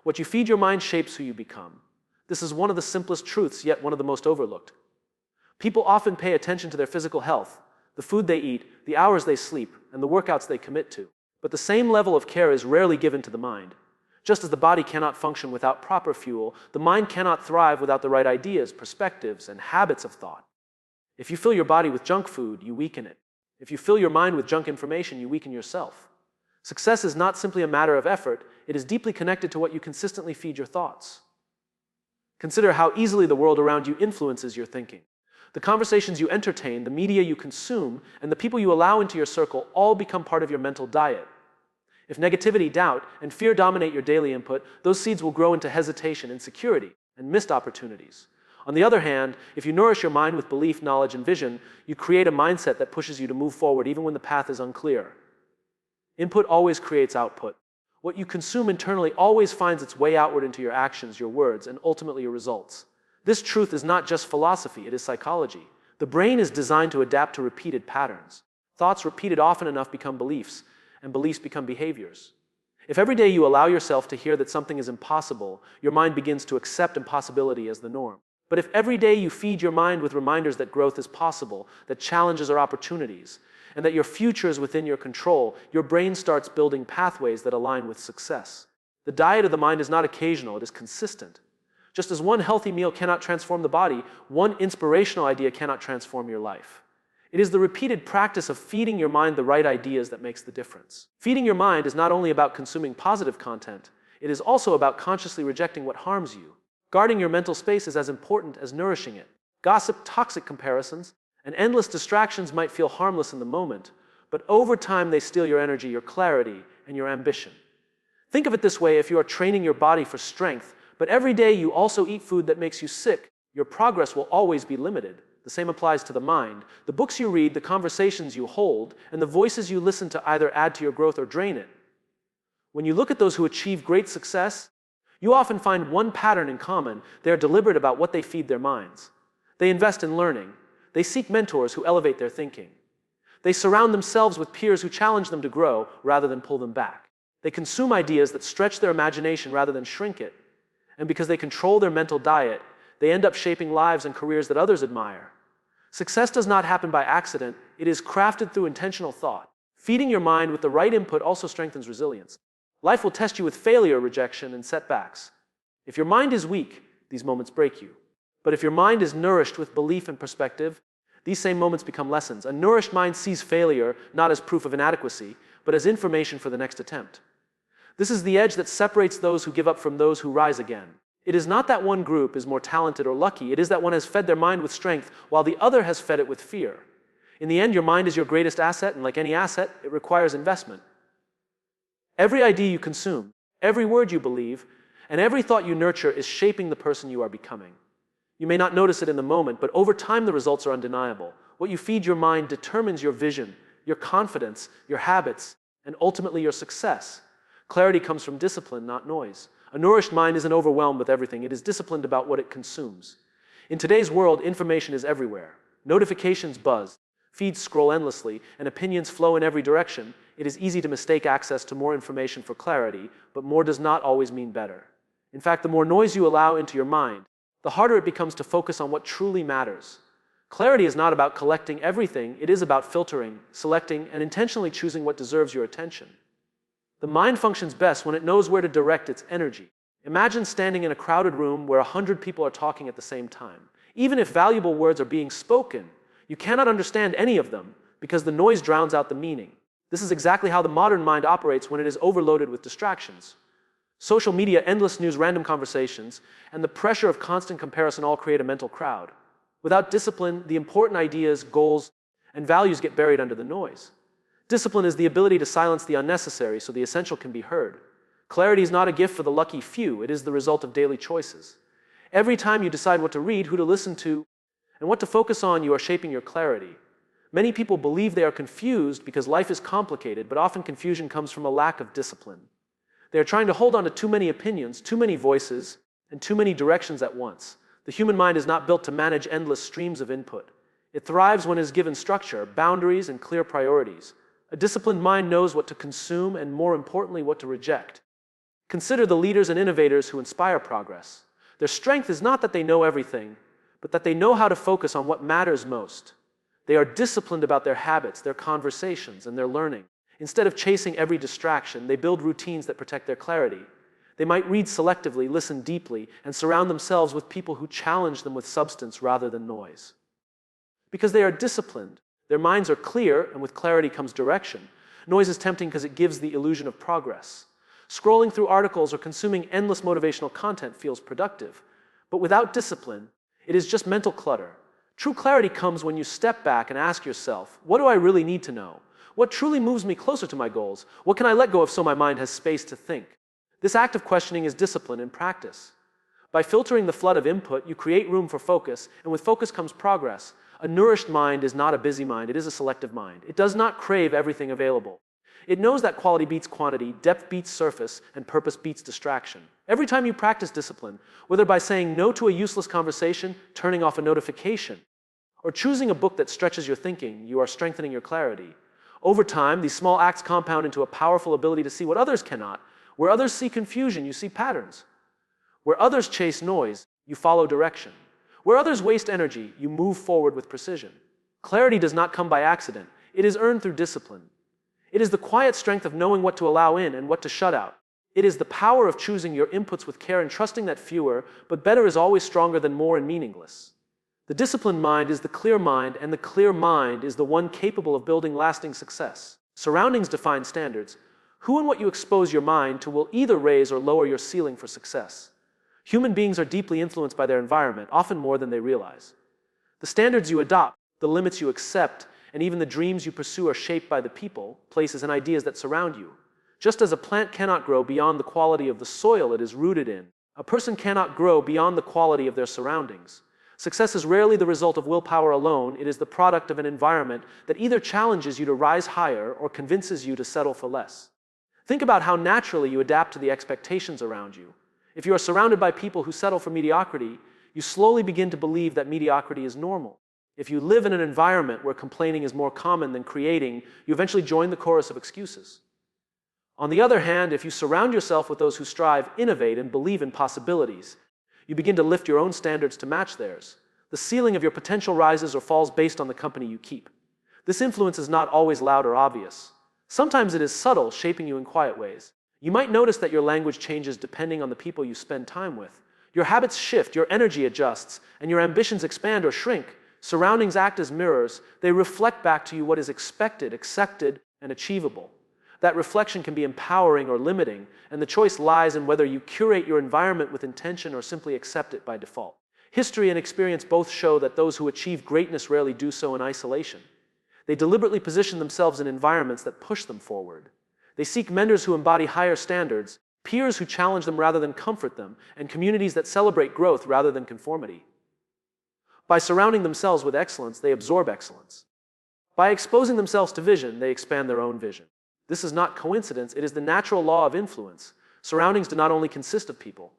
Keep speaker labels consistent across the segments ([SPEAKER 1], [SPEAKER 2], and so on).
[SPEAKER 1] What you feed your mind shapes who you become. This is one of the simplest truths, yet one of the most overlooked. People often pay attention to their physical health, the food they eat, the hours they sleep, and the workouts they commit to. But the same level of care is rarely given to the mind. Just as the body cannot function without proper fuel, the mind cannot thrive without the right ideas, perspectives, and habits of thought. If you fill your body with junk food, you weaken it. If you fill your mind with junk information, you weaken yourself. Success is not simply a matter of effort, it is deeply connected to what you consistently feed your thoughts. Consider how easily the world around you influences your thinking. The conversations you entertain, the media you consume, and the people you allow into your circle all become part of your mental diet. If negativity, doubt, and fear dominate your daily input, those seeds will grow into hesitation, insecurity, and missed opportunities. On the other hand, if you nourish your mind with belief, knowledge, and vision, you create a mindset that pushes you to move forward even when the path is unclear. Input always creates output. What you consume internally always finds its way outward into your actions, your words, and ultimately your results. This truth is not just philosophy, it is psychology. The brain is designed to adapt to repeated patterns. Thoughts repeated often enough become beliefs, and beliefs become behaviors. If every day you allow yourself to hear that something is impossible, your mind begins to accept impossibility as the norm. But if every day you feed your mind with reminders that growth is possible, that challenges are opportunities, and that your future is within your control, your brain starts building pathways that align with success. The diet of the mind is not occasional, it is consistent. Just as one healthy meal cannot transform the body, one inspirational idea cannot transform your life. It is the repeated practice of feeding your mind the right ideas that makes the difference. Feeding your mind is not only about consuming positive content, it is also about consciously rejecting what harms you. Guarding your mental space is as important as nourishing it. Gossip, toxic comparisons, and endless distractions might feel harmless in the moment, but over time they steal your energy, your clarity, and your ambition. Think of it this way: if you are training your body for strength, but every day you also eat food that makes you sick, your progress will always be limited. The same applies to the mind. The books you read, the conversations you hold, and the voices you listen to either add to your growth or drain it. When you look at those who achieve great success, you often find one pattern in common. They are deliberate about what they feed their minds. They invest in learning. They seek mentors who elevate their thinking. They surround themselves with peers who challenge them to grow rather than pull them back. They consume ideas that stretch their imagination rather than shrink it. And because they control their mental diet, they end up shaping lives and careers that others admire. Success does not happen by accident. It is crafted through intentional thought. Feeding your mind with the right input also strengthens resilience. Life will test you with failure, rejection, and setbacks. If your mind is weak, these moments break you. But if your mind is nourished with belief and perspective, these same moments become lessons. A nourished mind sees failure not as proof of inadequacy, but as information for the next attempt. This is the edge that separates those who give up from those who rise again. It is not that one group is more talented or lucky. It is that one has fed their mind with strength while the other has fed it with fear. In the end, your mind is your greatest asset, and like any asset, it requires investment. Every idea you consume, every word you believe, and every thought you nurture is shaping the person you are becoming. You may not notice it in the moment, but over time the results are undeniable. What you feed your mind determines your vision, your confidence, your habits, and ultimately your success. Clarity comes from discipline, not noise. A nourished mind isn't overwhelmed with everything. It is disciplined about what it consumes. In today's world, information is everywhere. Notifications buzz, feeds scroll endlessly, and opinions flow in every direction. It is easy to mistake access to more information for clarity, but more does not always mean better. In fact, the more noise you allow into your mind, the harder it becomes to focus on what truly matters. Clarity is not about collecting everything. It is about filtering, selecting, and intentionally choosing what deserves your attention. The mind functions best when it knows where to direct its energy. Imagine standing in a crowded room where 100 people are talking at the same time. Even if valuable words are being spoken, you cannot understand any of them because the noise drowns out the meaning. This is exactly how the modern mind operates when it is overloaded with distractions. Social media, endless news, random conversations, and the pressure of constant comparison all create a mental crowd. Without discipline, the important ideas, goals, and values get buried under the noise. Discipline is the ability to silence the unnecessary so the essential can be heard. Clarity is not a gift for the lucky few. It is the result of daily choices. Every time you decide what to read, who to listen to, and what to focus on, you are shaping your clarity. Many people believe they are confused because life is complicated, but often confusion comes from a lack of discipline. They are trying to hold on to too many opinions, too many voices, and too many directions at once. The human mind is not built to manage endless streams of input. It thrives when it is given structure, boundaries, and clear priorities. A disciplined mind knows what to consume and, more importantly, what to reject. Consider the leaders and innovators who inspire progress. Their strength is not that they know everything, but that they know how to focus on what matters most. They are disciplined about their habits, their conversations, and their learning. Instead of chasing every distraction, they build routines that protect their clarity. They might read selectively, listen deeply, and surround themselves with people who challenge them with substance rather than noise. Because they are disciplined, their minds are clear, and with clarity comes direction. Noise is tempting because it gives the illusion of progress. Scrolling through articles or consuming endless motivational content feels productive. But without discipline, it is just mental clutter. True clarity comes when you step back and ask yourself, what do I really need to know? What truly moves me closer to my goals? What can I let go of so my mind has space to think? This act of questioning is discipline in practice. By filtering the flood of input, you create room for focus, and with focus comes progress. A nourished mind is not a busy mind, it is a selective mind. It does not crave everything available. It knows that quality beats quantity, depth beats surface, and purpose beats distraction. Every time you practice discipline, whether by saying no to a useless conversation, turning off a notification, or choosing a book that stretches your thinking, you are strengthening your clarity. Over time, these small acts compound into a powerful ability to see what others cannot. Where others see confusion, you see patterns. Where others chase noise, you follow direction. Where others waste energy, you move forward with precision. Clarity does not come by accident. It is earned through discipline. It is the quiet strength of knowing what to allow in and what to shut out. It is the power of choosing your inputs with care and trusting that fewer, but better is always stronger than more and meaningless. The disciplined mind is the clear mind, and the clear mind is the one capable of building lasting success. Surroundings define standards. Who and what you expose your mind to will either raise or lower your ceiling for success. Human beings are deeply influenced by their environment, often more than they realize. The standards you adopt, the limits you accept, and even the dreams you pursue are shaped by the people, places, and ideas that surround you. Just as a plant cannot grow beyond the quality of the soil it is rooted in, a person cannot grow beyond the quality of their surroundings. Success is rarely the result of willpower alone. It is the product of an environment that either challenges you to rise higher or convinces you to settle for less. Think about how naturally you adapt to the expectations around you. If you are surrounded by people who settle for mediocrity, you slowly begin to believe that mediocrity is normal. If you live in an environment where complaining is more common than creating, you eventually join the chorus of excuses. On the other hand, if you surround yourself with those who strive, innovate, and believe in possibilities, you begin to lift your own standards to match theirs. The ceiling of your potential rises or falls based on the company you keep. This influence is not always loud or obvious. Sometimes it is subtle, shaping you in quiet ways. You might notice that your language changes depending on the people you spend time with. Your habits shift, your energy adjusts, and your ambitions expand or shrink. Surroundings act as mirrors. They reflect back to you what is expected, accepted, and achievable. That reflection can be empowering or limiting, and the choice lies in whether you curate your environment with intention or simply accept it by default. History and experience both show that those who achieve greatness rarely do so in isolation. They deliberately position themselves in environments that push them forward. They seek mentors who embody higher standards, peers who challenge them rather than comfort them, and communities that celebrate growth rather than conformity. By surrounding themselves with excellence, they absorb excellence. By exposing themselves to vision, they expand their own vision. This is not coincidence, it is the natural law of influence. Surroundings do not only consist of people.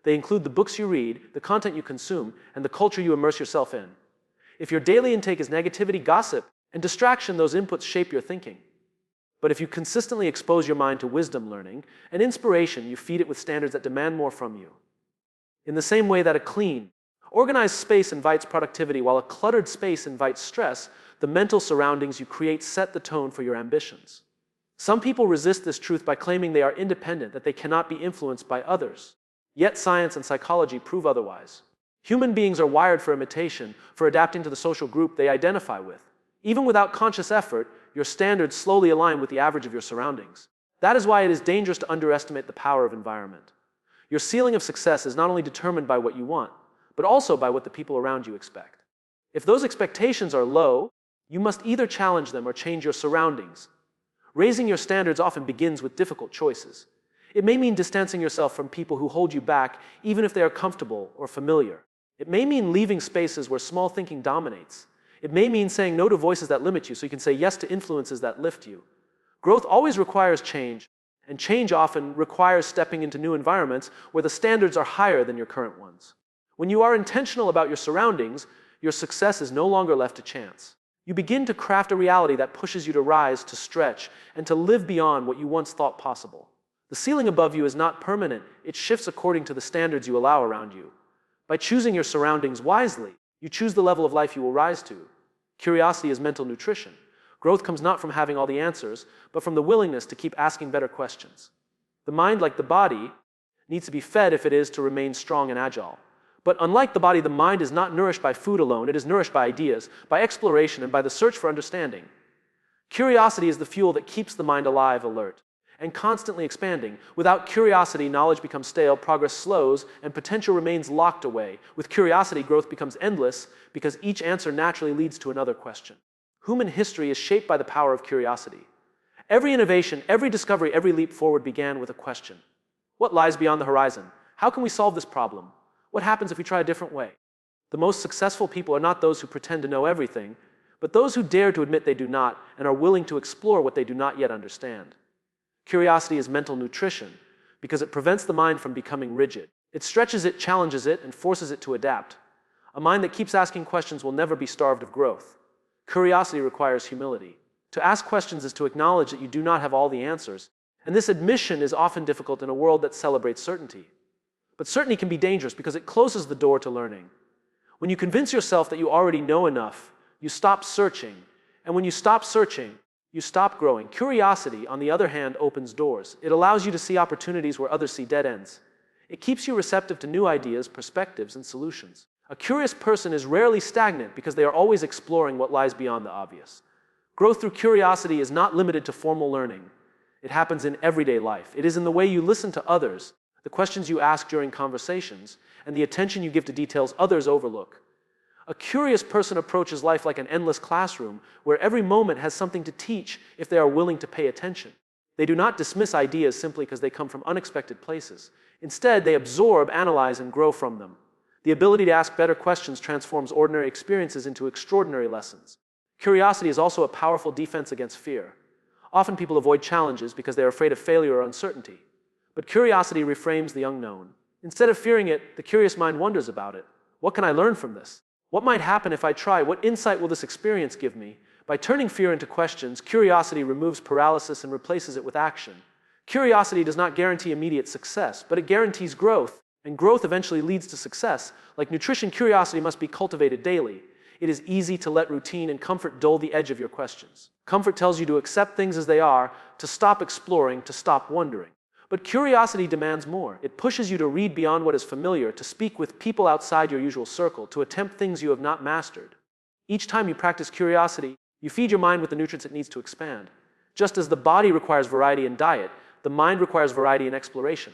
[SPEAKER 1] They include the books you read, the content you consume, and the culture you immerse yourself in. If your daily intake is negativity, gossip, and distraction, those inputs shape your thinking. But if you consistently expose your mind to wisdom learning and inspiration, you feed it with standards that demand more from you. In the same way that a clean, organized space invites productivity while a cluttered space invites stress, the mental surroundings you create set the tone for your ambitions. Some people resist this truth by claiming they are independent, that they cannot be influenced by others. Yet science and psychology prove otherwise. Human beings are wired for imitation, for adapting to the social group they identify with. Even without conscious effort, your standards slowly align with the average of your surroundings. That is why it is dangerous to underestimate the power of environment. Your ceiling of success is not only determined by what you want, but also by what the people around you expect. If those expectations are low, you must either challenge them or change your surroundings. Raising your standards often begins with difficult choices. It may mean distancing yourself from people who hold you back, even if they are comfortable or familiar. It may mean leaving spaces where small thinking dominates. It may mean saying no to voices that limit you so you can say yes to influences that lift you. Growth always requires change, and change often requires stepping into new environments where the standards are higher than your current ones. When you are intentional about your surroundings, your success is no longer left to chance. You begin to craft a reality that pushes you to rise, to stretch, and to live beyond what you once thought possible. The ceiling above you is not permanent, it shifts according to the standards you allow around you. By choosing your surroundings wisely, you choose the level of life you will rise to. Curiosity is mental nutrition. Growth comes not from having all the answers, but from the willingness to keep asking better questions. The mind, like the body, needs to be fed if it is to remain strong and agile. But unlike the body, the mind is not nourished by food alone, it is nourished by ideas, by exploration, and by the search for understanding. Curiosity is the fuel that keeps the mind alive, alert, and constantly expanding. Without curiosity, knowledge becomes stale, progress slows, and potential remains locked away. With curiosity, growth becomes endless because each answer naturally leads to another question. Human history is shaped by the power of curiosity. Every innovation, every discovery, every leap forward began with a question. What lies beyond the horizon? How can we solve this problem? What happens if we try a different way? The most successful people are not those who pretend to know everything, but those who dare to admit they do not and are willing to explore what they do not yet understand. Curiosity is mental nutrition because it prevents the mind from becoming rigid. It stretches it, challenges it, and forces it to adapt. A mind that keeps asking questions will never be starved of growth. Curiosity requires humility. To ask questions is to acknowledge that you do not have all the answers, and this admission is often difficult in a world that celebrates certainty. But certainty can be dangerous because it closes the door to learning. When you convince yourself that you already know enough, you stop searching, and when you stop searching, you stop growing. Curiosity, on the other hand, opens doors. It allows you to see opportunities where others see dead ends. It keeps you receptive to new ideas, perspectives, and solutions. A curious person is rarely stagnant because they are always exploring what lies beyond the obvious. Growth through curiosity is not limited to formal learning. It happens in everyday life. It is in the way you listen to others, the questions you ask during conversations, and the attention you give to details others overlook. A curious person approaches life like an endless classroom where every moment has something to teach if they are willing to pay attention. They do not dismiss ideas simply because they come from unexpected places. Instead, they absorb, analyze, and grow from them. The ability to ask better questions transforms ordinary experiences into extraordinary lessons. Curiosity is also a powerful defense against fear. Often people avoid challenges because they are afraid of failure or uncertainty. But curiosity reframes the unknown. Instead of fearing it, the curious mind wonders about it. What can I learn from this? What might happen if I try? What insight will this experience give me? By turning fear into questions, curiosity removes paralysis and replaces it with action. Curiosity does not guarantee immediate success, but it guarantees growth, and growth eventually leads to success. Like nutrition, curiosity must be cultivated daily. It is easy to let routine and comfort dull the edge of your questions. Comfort tells you to accept things as they are, to stop exploring, to stop wondering. But curiosity demands more. It pushes you to read beyond what is familiar, to speak with people outside your usual circle, to attempt things you have not mastered. Each time you practice curiosity, you feed your mind with the nutrients it needs to expand. Just as the body requires variety in diet, the mind requires variety in exploration.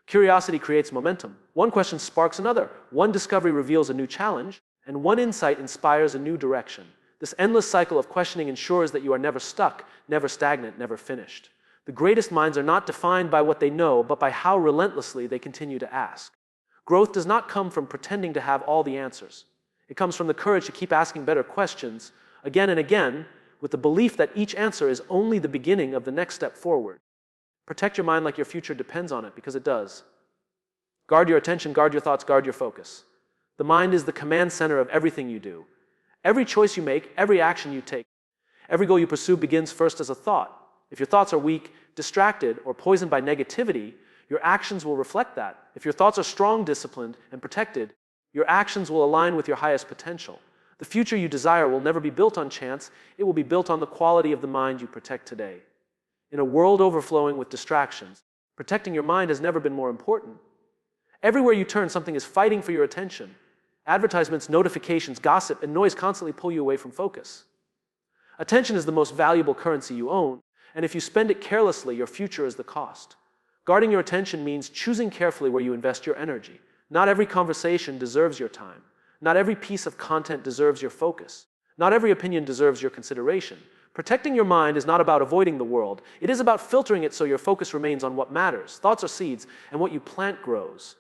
[SPEAKER 1] Curiosity creates momentum. One question sparks another. One discovery reveals a new challenge, and one insight inspires a new direction. This endless cycle of questioning ensures that you are never stuck, never stagnant, never finished. The greatest minds are not defined by what they know, but by how relentlessly they continue to ask. Growth does not come from pretending to have all the answers. It comes from the courage to keep asking better questions again and again, with the belief that each answer is only the beginning of the next step forward. Protect your mind like your future depends on it, because it does. Guard your attention, guard your thoughts, guard your focus. The mind is the command center of everything you do. Every choice you make, every action you take, every goal you pursue begins first as a thought. If your thoughts are weak, distracted, or poisoned by negativity, your actions will reflect that. If your thoughts are strong, disciplined, and protected, your actions will align with your highest potential. The future you desire will never be built on chance, it will be built on the quality of the mind you protect today. In a world overflowing with distractions, protecting your mind has never been more important. Everywhere you turn, something is fighting for your attention. Advertisements, notifications, gossip, and noise constantly pull you away from focus. Attention is the most valuable currency you own, and if you spend it carelessly, your future is the cost. Guarding your attention means choosing carefully where you invest your energy. Not every conversation deserves your time. Not every piece of content deserves your focus. Not every opinion deserves your consideration. Protecting your mind is not about avoiding the world. It is about filtering it so your focus remains on what matters. Thoughts are seeds, and what you plant grows.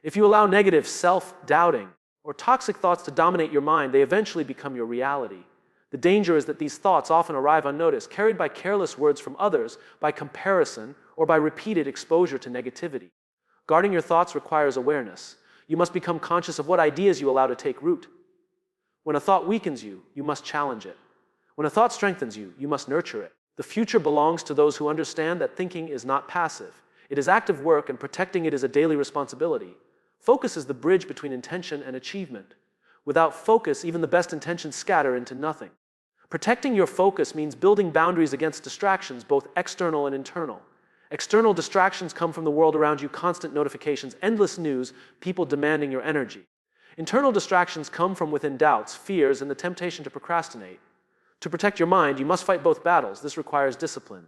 [SPEAKER 1] If you allow negative, self-doubting, or toxic thoughts to dominate your mind, they eventually become your reality. The danger is that these thoughts often arrive unnoticed, carried by careless words from others, by comparison, or by repeated exposure to negativity. Guarding your thoughts requires awareness. You must become conscious of what ideas you allow to take root. When a thought weakens you, you must challenge it. When a thought strengthens you, you must nurture it. The future belongs to those who understand that thinking is not passive. It is active work, and protecting it is a daily responsibility. Focus is the bridge between intention and achievement. Without focus, even the best intentions scatter into nothing. Protecting your focus means building boundaries against distractions, both external and internal. External distractions come from the world around you: constant notifications, endless news, people demanding your energy. Internal distractions come from within: doubts, fears, and the temptation to procrastinate. To protect your mind, you must fight both battles. This requires discipline.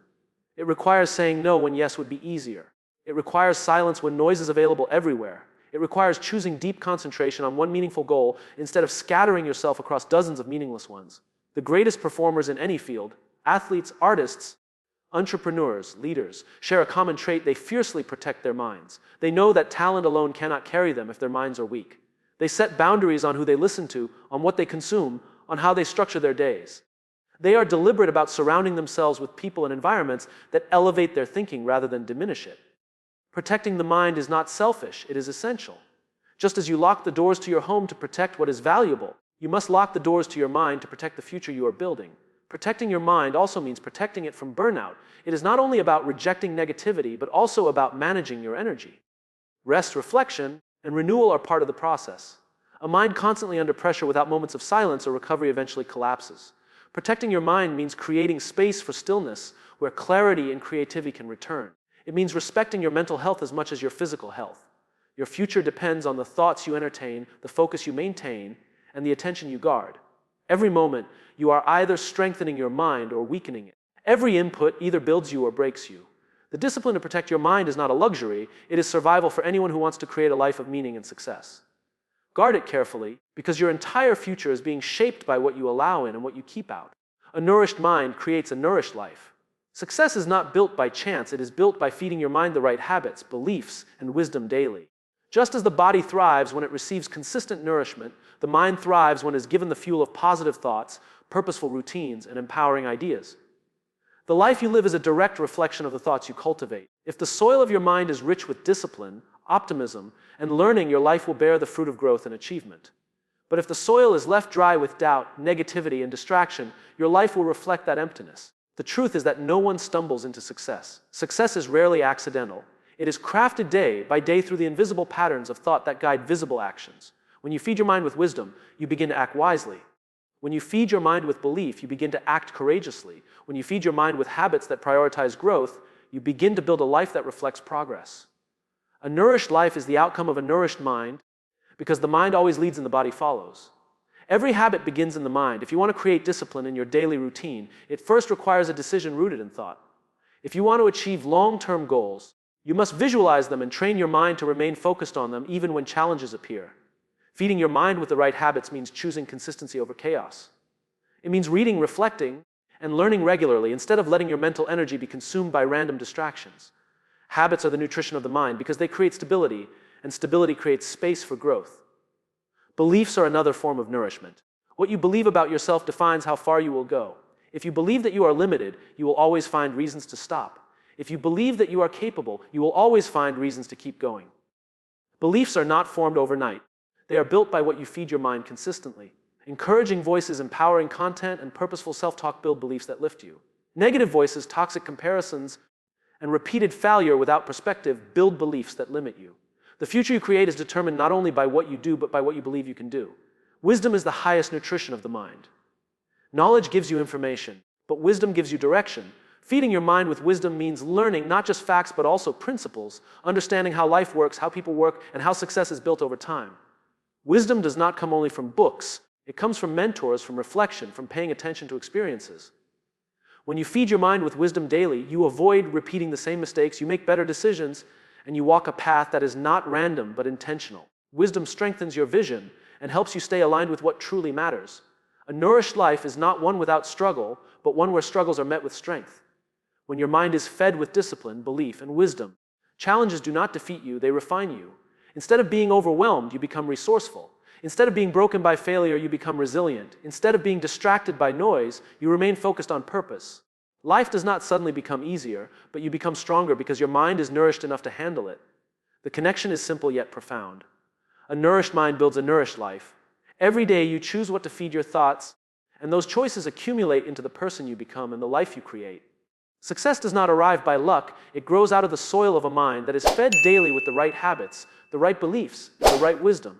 [SPEAKER 1] It requires saying no when yes would be easier. It requires silence when noise is available everywhere. It requires choosing deep concentration on one meaningful goal instead of scattering yourself across dozens of meaningless ones. The greatest performers in any field, athletes, artists, entrepreneurs, leaders, share a common trait: they fiercely protect their minds. They know that talent alone cannot carry them if their minds are weak. They set boundaries on who they listen to, on what they consume, on how they structure their days. They are deliberate about surrounding themselves with people and environments that elevate their thinking rather than diminish it. Protecting the mind is not selfish, it is essential. Just as you lock the doors to your home to protect what is valuable, you must lock the doors to your mind to protect the future you are building. Protecting your mind also means protecting it from burnout. It is not only about rejecting negativity, but also about managing your energy. Rest, reflection, and renewal are part of the process. A mind constantly under pressure without moments of silence or recovery eventually collapses. Protecting your mind means creating space for stillness where clarity and creativity can return. It means respecting your mental health as much as your physical health. Your future depends on the thoughts you entertain, the focus you maintain, and the attention you guard. Every moment, you are either strengthening your mind or weakening it. Every input either builds you or breaks you. The discipline to protect your mind is not a luxury, it is survival for anyone who wants to create a life of meaning and success. Guard it carefully, because your entire future is being shaped by what you allow in and what you keep out. A nourished mind creates a nourished life. Success is not built by chance, it is built by feeding your mind the right habits, beliefs, and wisdom daily. Just as the body thrives when it receives consistent nourishment, the mind thrives when it is given the fuel of positive thoughts, purposeful routines, and empowering ideas. The life you live is a direct reflection of the thoughts you cultivate. If the soil of your mind is rich with discipline, optimism, and learning, your life will bear the fruit of growth and achievement. But if the soil is left dry with doubt, negativity, and distraction, your life will reflect that emptiness. The truth is that no one stumbles into success. Success is rarely accidental. It is crafted day by day through the invisible patterns of thought that guide visible actions. When you feed your mind with wisdom, you begin to act wisely. When you feed your mind with belief, you begin to act courageously. When you feed your mind with habits that prioritize growth, you begin to build a life that reflects progress. A nourished life is the outcome of a nourished mind, because the mind always leads and the body follows. Every habit begins in the mind. If you want to create discipline in your daily routine, it first requires a decision rooted in thought. If you want to achieve long-term goals, you must visualize them and train your mind to remain focused on them even when challenges appear. Feeding your mind with the right habits means choosing consistency over chaos. It means reading, reflecting, and learning regularly instead of letting your mental energy be consumed by random distractions. Habits are the nutrition of the mind because they create stability, and stability creates space for growth. Beliefs are another form of nourishment. What you believe about yourself defines how far you will go. If you believe that you are limited, you will always find reasons to stop. If you believe that you are capable, you will always find reasons to keep going. Beliefs are not formed overnight. They are built by what you feed your mind consistently. Encouraging voices, empowering content, and purposeful self-talk build beliefs that lift you. Negative voices, toxic comparisons, and repeated failure without perspective build beliefs that limit you. The future you create is determined not only by what you do, but by what you believe you can do. Wisdom is the highest nutrition of the mind. Knowledge gives you information, but wisdom gives you direction. Feeding your mind with wisdom means learning not just facts, but also principles, understanding how life works, how people work, and how success is built over time. Wisdom does not come only from books. It comes from mentors, from reflection, from paying attention to experiences. When you feed your mind with wisdom daily, you avoid repeating the same mistakes, you make better decisions, and you walk a path that is not random but intentional. Wisdom strengthens your vision and helps you stay aligned with what truly matters. A nourished life is not one without struggle, but one where struggles are met with strength. When your mind is fed with discipline, belief, and wisdom, challenges do not defeat you, they refine you. Instead of being overwhelmed, you become resourceful. Instead of being broken by failure, you become resilient. Instead of being distracted by noise, you remain focused on purpose. Life does not suddenly become easier, but you become stronger because your mind is nourished enough to handle it. The connection is simple yet profound. A nourished mind builds a nourished life. Every day you choose what to feed your thoughts, and those choices accumulate into the person you become and the life you create. Success does not arrive by luck, it grows out of the soil of a mind that is fed daily with the right habits, the right beliefs, and the right wisdom.